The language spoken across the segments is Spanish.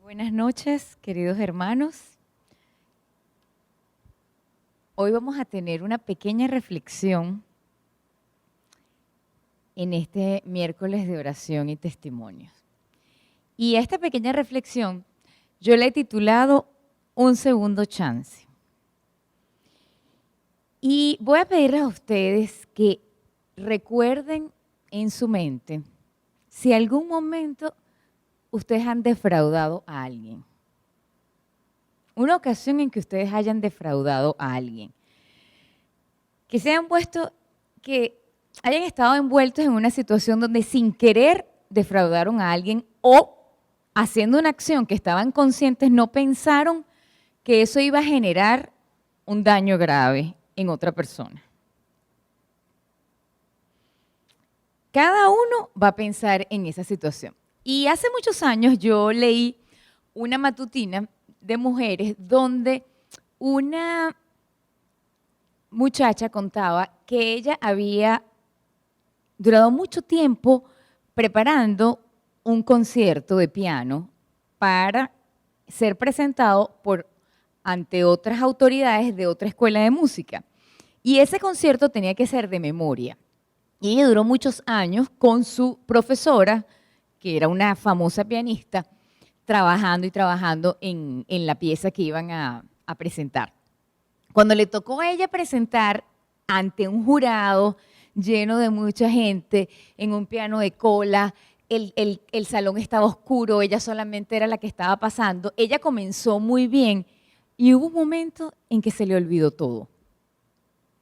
Buenas noches, queridos hermanos. Hoy vamos a tener una pequeña reflexión en este miércoles de oración y testimonios. Y a esta pequeña reflexión yo la he titulado Un segundo chance. Y voy a pedirles a ustedes que recuerden en su mente si algún momento ustedes han defraudado a alguien. Una ocasión en que ustedes hayan defraudado a alguien. Que se hayan que hayan estado envueltos en una situación donde sin querer defraudaron a alguien o haciendo una acción que estaban conscientes no pensaron que eso iba a generar un daño grave en otra persona. Cada uno va a pensar en esa situación. Y hace muchos años yo leí una matutina de mujeres donde una muchacha contaba que ella había durado mucho tiempo preparando un concierto de piano para ser presentado ante otras autoridades de otra escuela de música. Y ese concierto tenía que ser de memoria. Y ella duró muchos años con su profesora, que era una famosa pianista, trabajando y trabajando en la pieza que iban a presentar. Cuando le tocó a ella presentar ante un jurado lleno de mucha gente, en un piano de cola, el salón estaba oscuro, ella solamente era la que estaba pasando, ella comenzó muy bien y hubo un momento en que se le olvidó todo.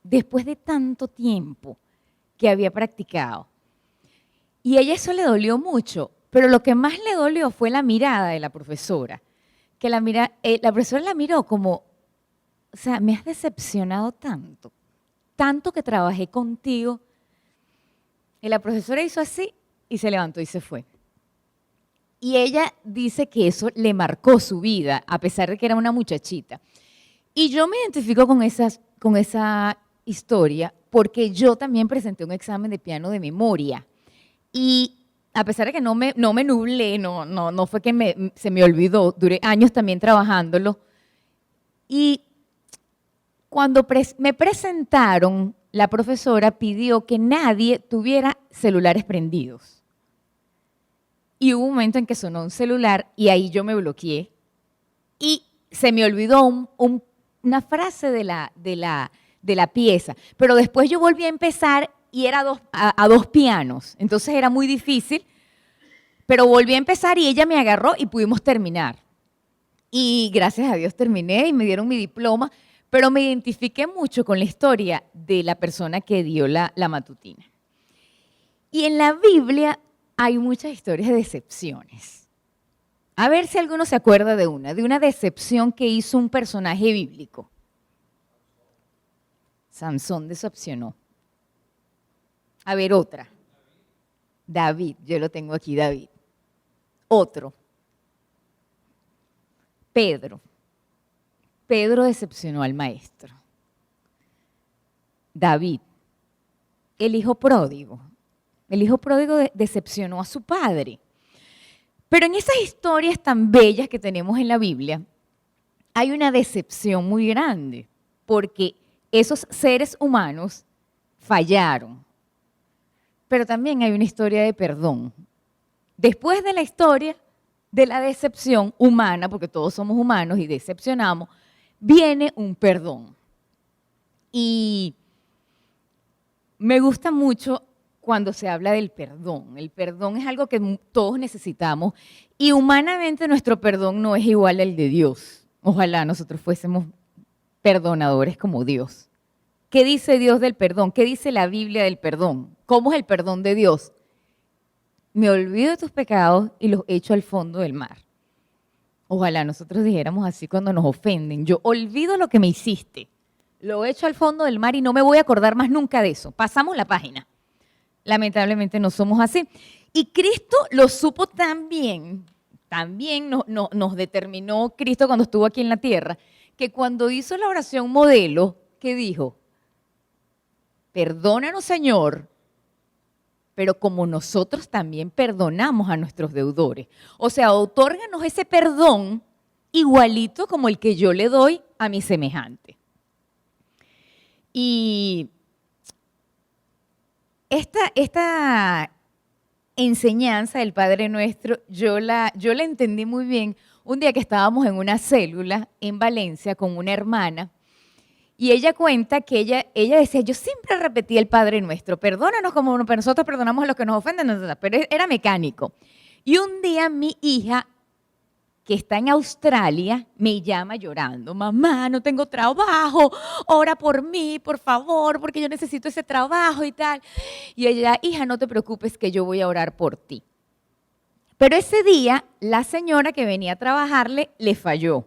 Después de tanto tiempo que había practicado. Y a ella eso le dolió mucho, pero lo que más le dolió fue la mirada de la profesora. Que la profesora la miró como, o sea, me has decepcionado tanto, tanto que trabajé contigo. Y la profesora hizo así y se levantó y se fue. Y ella dice que eso le marcó su vida, a pesar de que era una muchachita. Y yo me identifico con esa historia porque yo también presenté un examen de piano de memoria. Y a pesar de que no me nublé, no fue que se me olvidó, duré años también trabajándolo. Y cuando me presentaron, la profesora pidió que nadie tuviera celulares prendidos. Y hubo un momento en que sonó un celular y ahí yo me bloqueé. Y se me olvidó una frase de la pieza. Pero después yo volví a empezar y era a dos pianos, entonces era muy difícil, pero volví a empezar y ella me agarró y pudimos terminar. Y gracias a Dios terminé y me dieron mi diploma, pero me identifiqué mucho con la historia de la persona que dio la matutina. Y en la Biblia hay muchas historias de decepciones. A ver si alguno se acuerda de una decepción que hizo un personaje bíblico. Sansón decepcionó. A ver, otra. David, yo lo tengo aquí, David. Otro. Pedro. Pedro decepcionó al maestro. David. El hijo pródigo. El hijo pródigo decepcionó a su padre. Pero en esas historias tan bellas que tenemos en la Biblia, hay una decepción muy grande, porque esos seres humanos fallaron. Pero también hay una historia de perdón. Después de la historia de la decepción humana, porque todos somos humanos y decepcionamos, viene un perdón. Y me gusta mucho cuando se habla del perdón. El perdón es algo que todos necesitamos y humanamente nuestro perdón no es igual al de Dios. Ojalá nosotros fuésemos perdonadores como Dios. ¿Qué dice Dios del perdón? ¿Qué dice la Biblia del perdón? ¿Cómo es el perdón de Dios? Me olvido de tus pecados y los echo al fondo del mar. Ojalá nosotros dijéramos así cuando nos ofenden. Yo olvido lo que me hiciste, lo echo al fondo del mar y no me voy a acordar más nunca de eso. Pasamos la página. Lamentablemente no somos así. Y Cristo lo supo tan bien, también nos determinó Cristo cuando estuvo aquí en la tierra, que cuando hizo la oración modelo, ¿qué dijo? Perdónanos, Señor, pero como nosotros también perdonamos a nuestros deudores. O sea, otórganos ese perdón igualito como el que yo le doy a mi semejante. Y esta enseñanza del Padre Nuestro, yo la entendí muy bien un día que estábamos en una célula en Valencia con una hermana, y ella cuenta que ella decía, yo siempre repetía el Padre Nuestro, perdónanos como nosotros perdonamos a los que nos ofenden, pero era mecánico. Y un día mi hija, que está en Australia, me llama llorando, mamá, no tengo trabajo, ora por mí, por favor, porque yo necesito ese trabajo y tal. Y ella, hija, no te preocupes que yo voy a orar por ti. Pero ese día, la señora que venía a trabajarle le falló.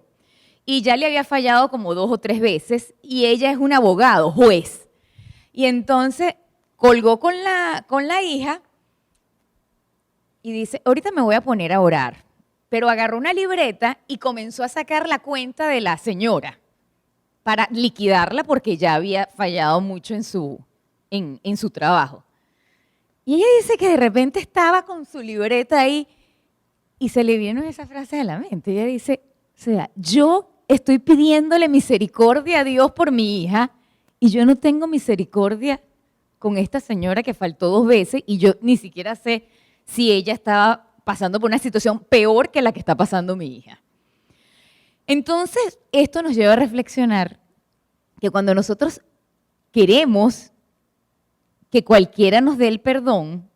Y ya le había fallado como 2 o 3 veces, y ella es un abogado, juez. Y entonces colgó con la hija y dice, ahorita me voy a poner a orar. Pero agarró una libreta y comenzó a sacar la cuenta de la señora para liquidarla porque ya había fallado mucho en su trabajo. Y ella dice que de repente estaba con su libreta ahí y se le vino esa frase a la mente. Ella dice, o sea, yo estoy pidiéndole misericordia a Dios por mi hija y yo no tengo misericordia con esta señora que faltó 2 veces y yo ni siquiera sé si ella estaba pasando por una situación peor que la que está pasando mi hija. Entonces, esto nos lleva a reflexionar que cuando nosotros queremos que cualquiera nos dé el perdón,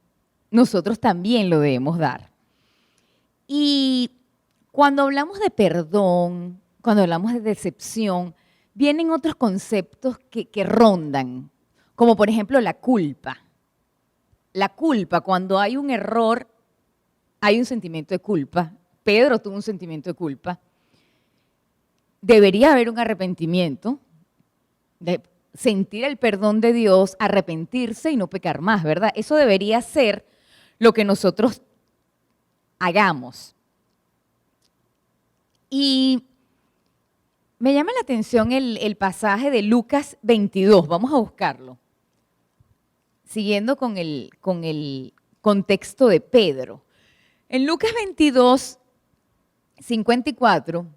nosotros también lo debemos dar. Y cuando hablamos de perdón, cuando hablamos de decepción, vienen otros conceptos que rondan, como por ejemplo la culpa. La culpa, cuando hay un error, hay un sentimiento de culpa. Pedro tuvo un sentimiento de culpa. Debería haber un arrepentimiento, de sentir el perdón de Dios, arrepentirse y no pecar más, ¿verdad? Eso debería ser lo que nosotros hagamos. Y me llama la atención el pasaje de Lucas 22. Vamos a buscarlo. Siguiendo con el contexto de Pedro. En Lucas 22, 54,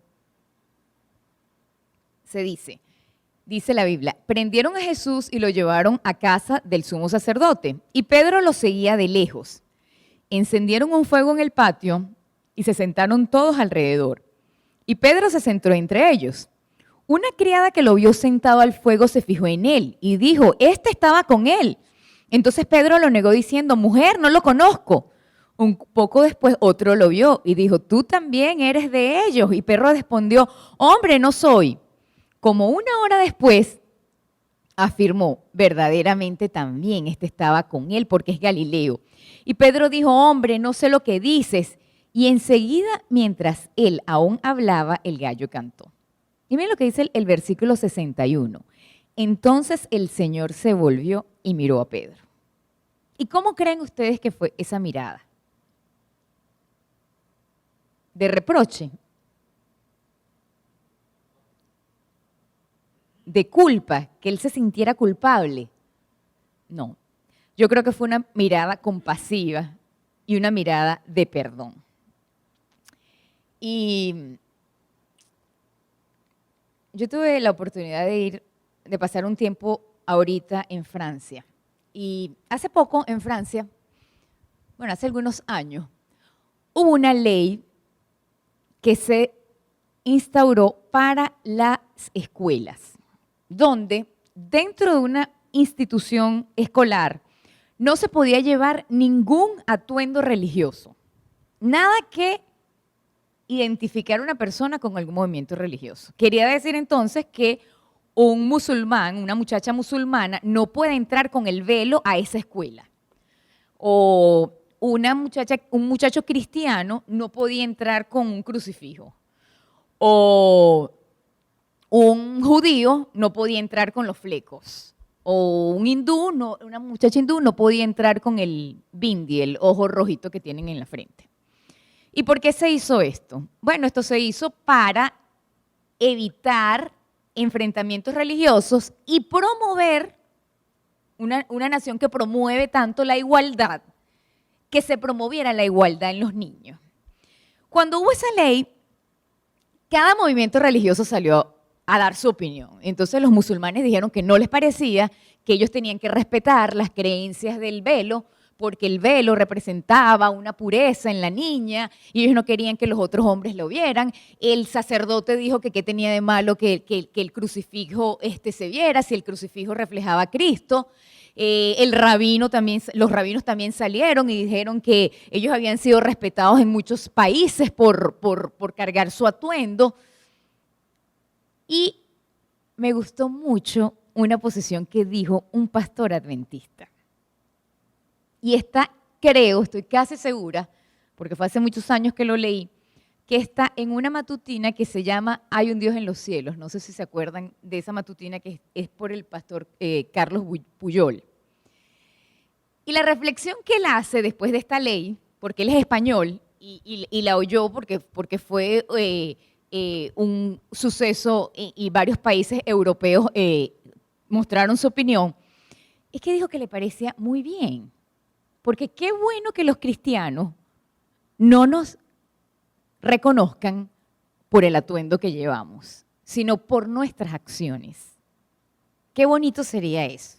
se dice la Biblia, prendieron a Jesús y lo llevaron a casa del sumo sacerdote, y Pedro lo seguía de lejos. Encendieron un fuego en el patio y se sentaron todos alrededor. Y Pedro se sentó entre ellos. Una criada que lo vio sentado al fuego se fijó en él y dijo, este estaba con él. Entonces Pedro lo negó diciendo, mujer, no lo conozco. Un poco después otro lo vio y dijo, tú también eres de ellos. Y Pedro respondió, hombre, no soy. Como 1 hora después, afirmó, verdaderamente también este estaba con él porque es Galileo. Y Pedro dijo, hombre, no sé lo que dices. Y enseguida, mientras él aún hablaba, el gallo cantó. Y miren lo que dice el versículo 61. Entonces el Señor se volvió y miró a Pedro. ¿Y cómo creen ustedes que fue esa mirada? ¿De reproche? ¿De culpa? ¿Que él se sintiera culpable? No. Yo creo que fue una mirada compasiva y una mirada de perdón. Y yo tuve la oportunidad de pasar un tiempo ahorita en Francia. Y hace poco en Francia, bueno, hace algunos años, hubo una ley que se instauró para las escuelas, donde dentro de una institución escolar no se podía llevar ningún atuendo religioso, nada que identificar a una persona con algún movimiento religioso. Quería decir entonces que un musulmán, una muchacha musulmana, no puede entrar con el velo a esa escuela. O un muchacho cristiano no podía entrar con un crucifijo. O un judío no podía entrar con los flecos. O un hindú, una muchacha hindú no podía entrar con el bindi, el ojo rojito que tienen en la frente. ¿Y por qué se hizo esto? Bueno, esto se hizo para evitar enfrentamientos religiosos y promover una nación que promueve tanto la igualdad, que se promoviera la igualdad en los niños. Cuando hubo esa ley, cada movimiento religioso salió a dar su opinión. Entonces los musulmanes dijeron que no les parecía, que ellos tenían que respetar las creencias del velo, porque el velo representaba una pureza en la niña y ellos no querían que los otros hombres lo vieran. El sacerdote dijo que qué tenía de malo que el crucifijo se viera, si el crucifijo reflejaba a Cristo. Los rabinos también salieron y dijeron que ellos habían sido respetados en muchos países por cargar su atuendo. Y me gustó mucho una posición que dijo un pastor adventista. Y estoy casi segura, porque fue hace muchos años que lo leí, que está en una matutina que se llama Hay un Dios en los cielos. No sé si se acuerdan de esa matutina que es por el pastor Carlos Puyol. Y la reflexión que él hace después de esta ley, porque él es español y la oyó porque fue un suceso y varios países europeos mostraron su opinión, es que dijo que le parecía muy bien. Porque qué bueno que los cristianos no nos reconozcan por el atuendo que llevamos, sino por nuestras acciones. Qué bonito sería eso.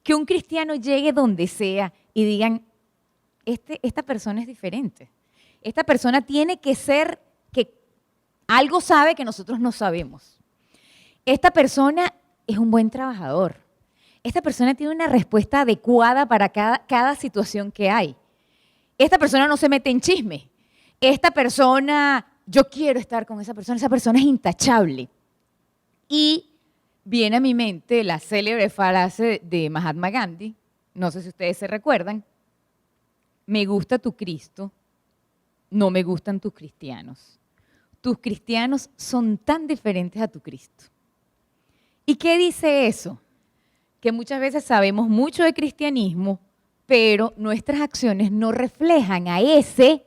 Que un cristiano llegue donde sea y digan, esta persona es diferente. Esta persona tiene que ser que algo sabe que nosotros no sabemos. Esta persona es un buen trabajador. Esta persona tiene una respuesta adecuada para cada situación que hay. Esta persona no se mete en chisme. Esta persona, yo quiero estar con esa persona es intachable. Y viene a mi mente la célebre frase de Mahatma Gandhi, no sé si ustedes se recuerdan, me gusta tu Cristo, no me gustan tus cristianos. Tus cristianos son tan diferentes a tu Cristo. ¿Y qué dice eso? Que muchas veces sabemos mucho de cristianismo, pero nuestras acciones no reflejan a ese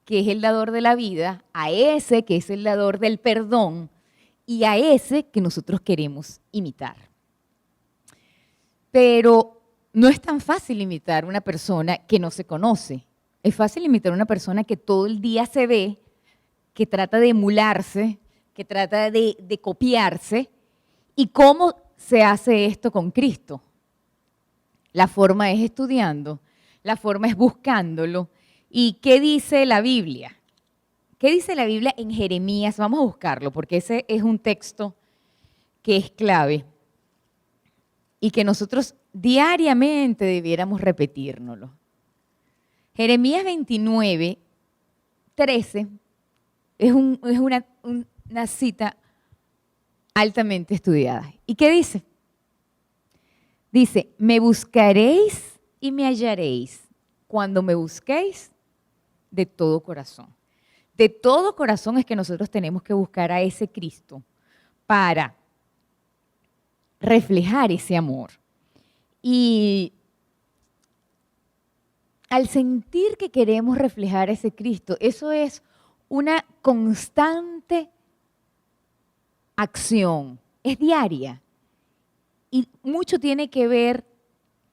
que es el dador de la vida, a ese que es el dador del perdón y a ese que nosotros queremos imitar. Pero no es tan fácil imitar a una persona que no se conoce. Es fácil imitar a una persona que todo el día se ve, que trata de emularse, que trata de copiarse. ¿Y cómo se hace esto con Cristo? La forma es estudiando, la forma es buscándolo. ¿Y qué dice la Biblia? ¿Qué dice la Biblia en Jeremías? Vamos a buscarlo porque ese es un texto que es clave y que nosotros diariamente debiéramos repetírnoslo. Jeremías 29, 13 es una cita altamente estudiada. ¿Y qué dice? Dice, me buscaréis y me hallaréis cuando me busquéis de todo corazón. De todo corazón es que nosotros tenemos que buscar a ese Cristo para reflejar ese amor. Y al sentir que queremos reflejar a ese Cristo, eso es una constante acción, es diaria. Y mucho tiene que ver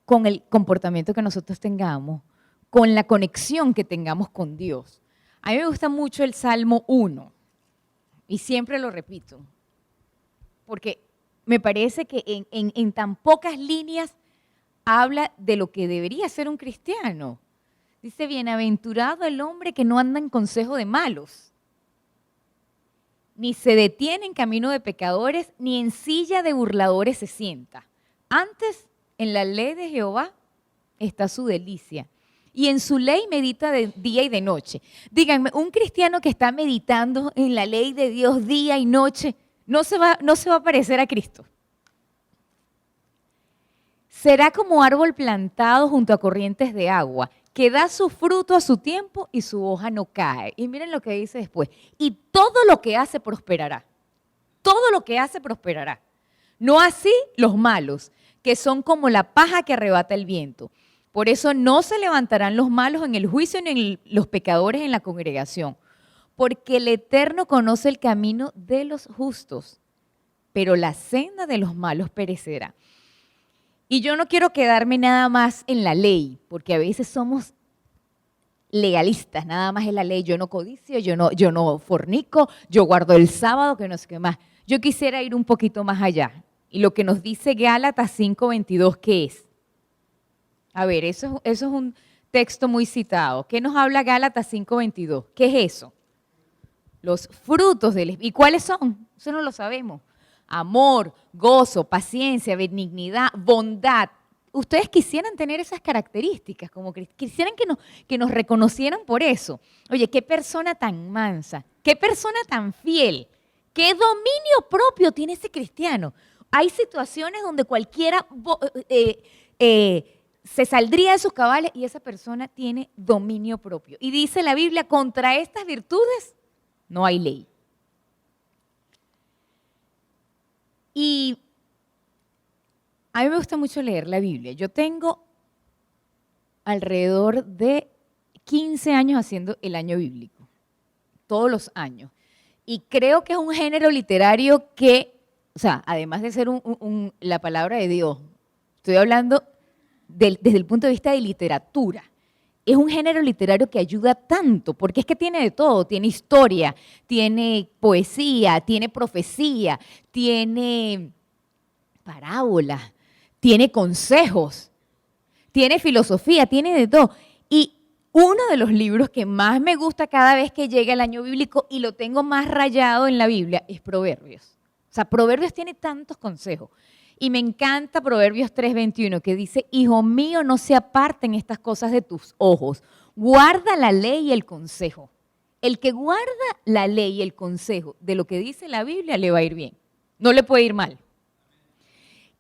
con el comportamiento que nosotros tengamos, con la conexión que tengamos con Dios. A mí me gusta mucho el Salmo 1 y siempre lo repito, porque me parece que en tan pocas líneas habla de lo que debería ser un cristiano. Dice, bienaventurado el hombre que no anda en consejo de malos, ni se detiene en camino de pecadores, ni en silla de burladores se sienta. Antes, en la ley de Jehová está su delicia, y en su ley medita de día y de noche. Díganme, un cristiano que está meditando en la ley de Dios día y noche, no se va a parecer a Cristo. Será como árbol plantado junto a corrientes de agua, que da su fruto a su tiempo y su hoja no cae. Y miren lo que dice después. Y todo lo que hace prosperará. Todo lo que hace prosperará. No así los malos, que son como la paja que arrebata el viento. Por eso no se levantarán los malos en el juicio ni los pecadores en la congregación. Porque el Eterno conoce el camino de los justos, pero la senda de los malos perecerá. Y yo no quiero quedarme nada más en la ley, porque a veces somos legalistas, nada más en la ley. Yo no codicio, yo no fornico, yo guardo el sábado, que no sé qué más. Yo quisiera ir un poquito más allá. Y lo que nos dice Gálatas 5:22, ¿qué es? A ver, eso es un texto muy citado. ¿Qué nos habla Gálatas 5:22? ¿Qué es eso? Los frutos del Espíritu. ¿Y cuáles son? Eso no lo sabemos. Amor, gozo, paciencia, benignidad, bondad. Ustedes quisieran tener esas características, como quisieran que nos reconocieran por eso. Oye, qué persona tan mansa, qué persona tan fiel, qué dominio propio tiene ese cristiano. Hay situaciones donde cualquiera se saldría de sus cabales y esa persona tiene dominio propio. Y dice la Biblia, contra estas virtudes no hay ley. Y a mí me gusta mucho leer la Biblia. Yo tengo alrededor de 15 años haciendo el año bíblico, todos los años. Y creo que es un género literario que, o sea, además de ser la palabra de Dios, estoy hablando desde el punto de vista de literatura. Es un género literario que ayuda tanto, porque es que tiene de todo, tiene historia, tiene poesía, tiene profecía, tiene parábolas, tiene consejos, tiene filosofía, tiene de todo. Y uno de los libros que más me gusta cada vez que llega el año bíblico y lo tengo más rayado en la Biblia es Proverbios. O sea, Proverbios tiene tantos consejos. Y me encanta Proverbios 3:21 que dice, hijo mío, no se aparten estas cosas de tus ojos, guarda la ley y el consejo. El que guarda la ley y el consejo de lo que dice la Biblia le va a ir bien, no le puede ir mal.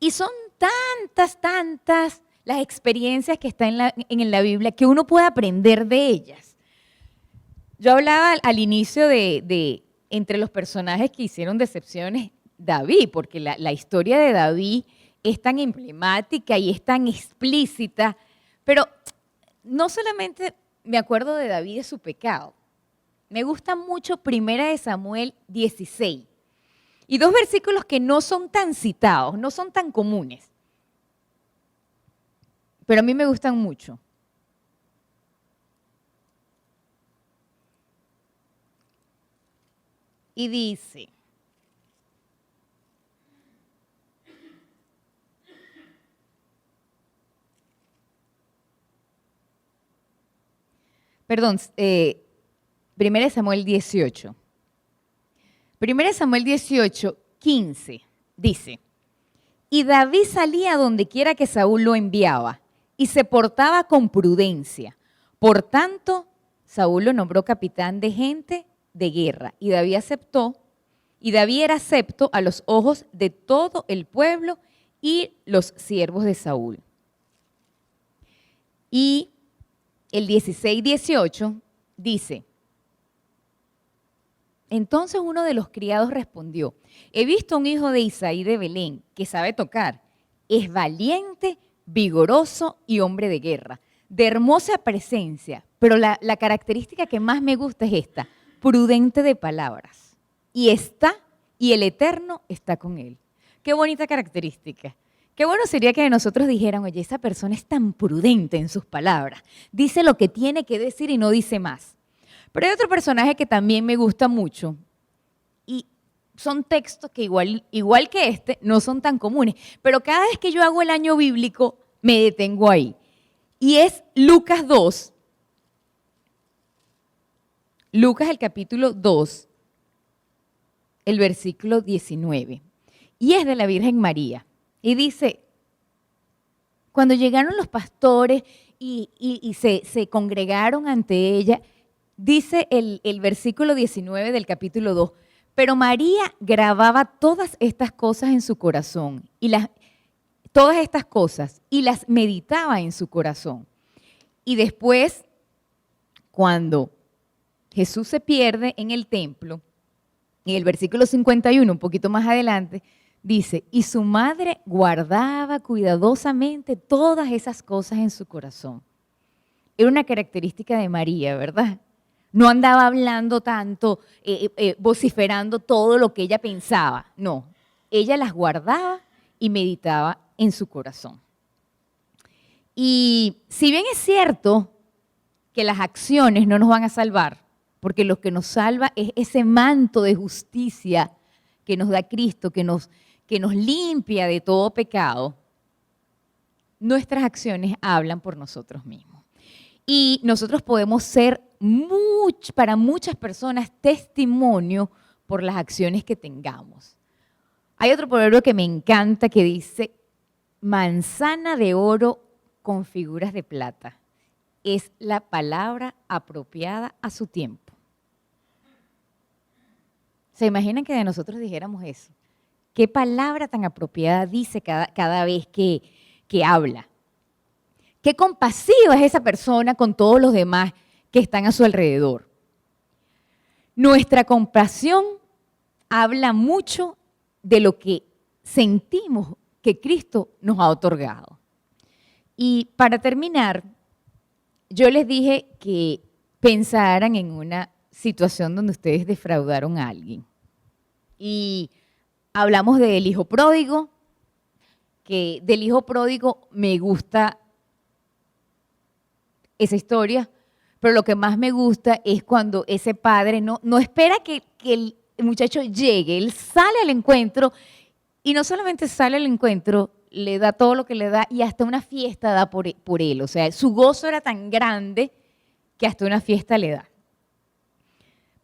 Y son tantas las experiencias que están en la Biblia que uno puede aprender de ellas. Yo hablaba al inicio de entre los personajes que hicieron decepciones, David, porque la historia de David es tan emblemática y es tan explícita, pero no solamente me acuerdo de David y de su pecado, me gusta mucho 1 Samuel 16 y dos versículos que no son tan citados, no son tan comunes, pero a mí me gustan mucho. Y dice, perdón, 1 Samuel 18. 1 Samuel 18, 15 dice, y David salía donde quiera que Saúl lo enviaba y se portaba con prudencia. Por tanto, Saúl lo nombró capitán de gente de guerra y David aceptó, y David era acepto a los ojos de todo el pueblo y los siervos de Saúl. Y el 16-18 dice, entonces uno de los criados respondió, he visto a un hijo de Isaí de Belén que sabe tocar, es valiente, vigoroso y hombre de guerra, de hermosa presencia, pero la característica que más me gusta es esta, prudente de palabras, y el Eterno está con él. Qué bonita característica. Qué bueno sería que nosotros dijeran, oye, esa persona es tan prudente en sus palabras, dice lo que tiene que decir y no dice más. Pero hay otro personaje que también me gusta mucho y son textos que igual que este no son tan comunes, pero cada vez que yo hago el año bíblico me detengo ahí. Y es Lucas 2, Lucas el capítulo 2, el versículo 19, y es de la Virgen María. Y dice, cuando llegaron los pastores y se congregaron ante ella, dice el versículo 19 del capítulo 2, pero María grababa todas estas cosas en su corazón, todas estas cosas, y las meditaba en su corazón. Y después, cuando Jesús se pierde en el templo, en el versículo 51, un poquito más adelante, dice, y su madre guardaba cuidadosamente todas esas cosas en su corazón. Era una característica de María, ¿verdad? No andaba hablando tanto, vociferando todo lo que ella pensaba. No, ella las guardaba y meditaba en su corazón. Y si bien es cierto que las acciones no nos van a salvar, porque lo que nos salva es ese manto de justicia que nos da Cristo, que nos limpia de todo pecado, nuestras acciones hablan por nosotros mismos. Y nosotros podemos ser para muchas personas testimonio por las acciones que tengamos. Hay otro proverbio que me encanta que dice, manzana de oro con figuras de plata. Es la palabra apropiada a su tiempo. ¿Se imaginan que de nosotros dijéramos eso? ¿Qué palabra tan apropiada dice cada vez que habla? Qué compasiva es esa persona con todos los demás que están a su alrededor. Nuestra compasión habla mucho de lo que sentimos que Cristo nos ha otorgado. Y para terminar, yo les dije que pensaran en una situación donde ustedes defraudaron a alguien. Y hablamos del hijo pródigo, que del hijo pródigo me gusta esa historia, pero lo que más me gusta es cuando ese padre no espera que el muchacho llegue, él sale al encuentro y no solamente sale al encuentro, le da todo lo que le da y hasta una fiesta da por él. O sea, su gozo era tan grande que hasta una fiesta le da.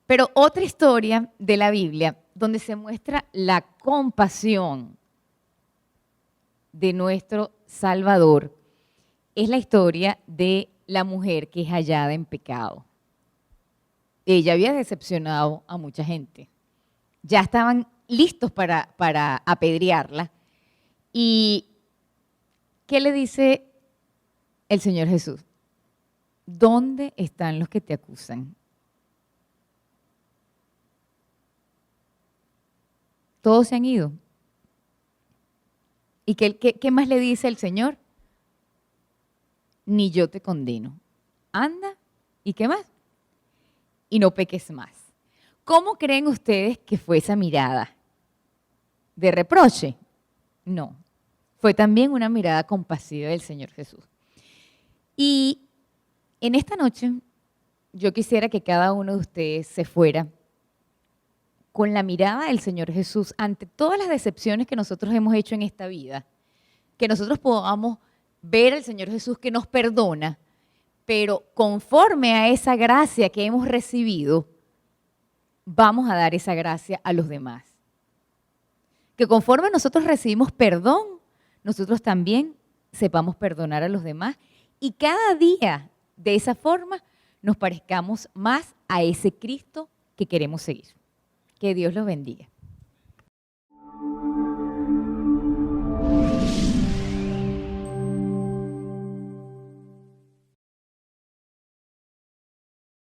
Pero otra historia de la Biblia donde se muestra la compasión de nuestro Salvador es la historia de la mujer que es hallada en pecado. Ella había decepcionado a mucha gente. Ya estaban listos para apedrearla. ¿Y qué le dice el Señor Jesús? ¿Dónde están los que te acusan? Todos se han ido. ¿Y qué más le dice el Señor? Ni yo te condeno. Anda, ¿y qué más? Y no peques más. ¿Cómo creen ustedes que fue esa mirada? ¿De reproche? No. Fue también una mirada compasiva del Señor Jesús. Y en esta noche, yo quisiera que cada uno de ustedes se fuera con la mirada del Señor Jesús ante todas las decepciones que nosotros hemos hecho en esta vida, que nosotros podamos ver al Señor Jesús que nos perdona, pero conforme a esa gracia que hemos recibido, vamos a dar esa gracia a los demás. Que conforme nosotros recibimos perdón, nosotros también sepamos perdonar a los demás y cada día de esa forma nos parezcamos más a ese Cristo que queremos seguir. Que Dios los bendiga.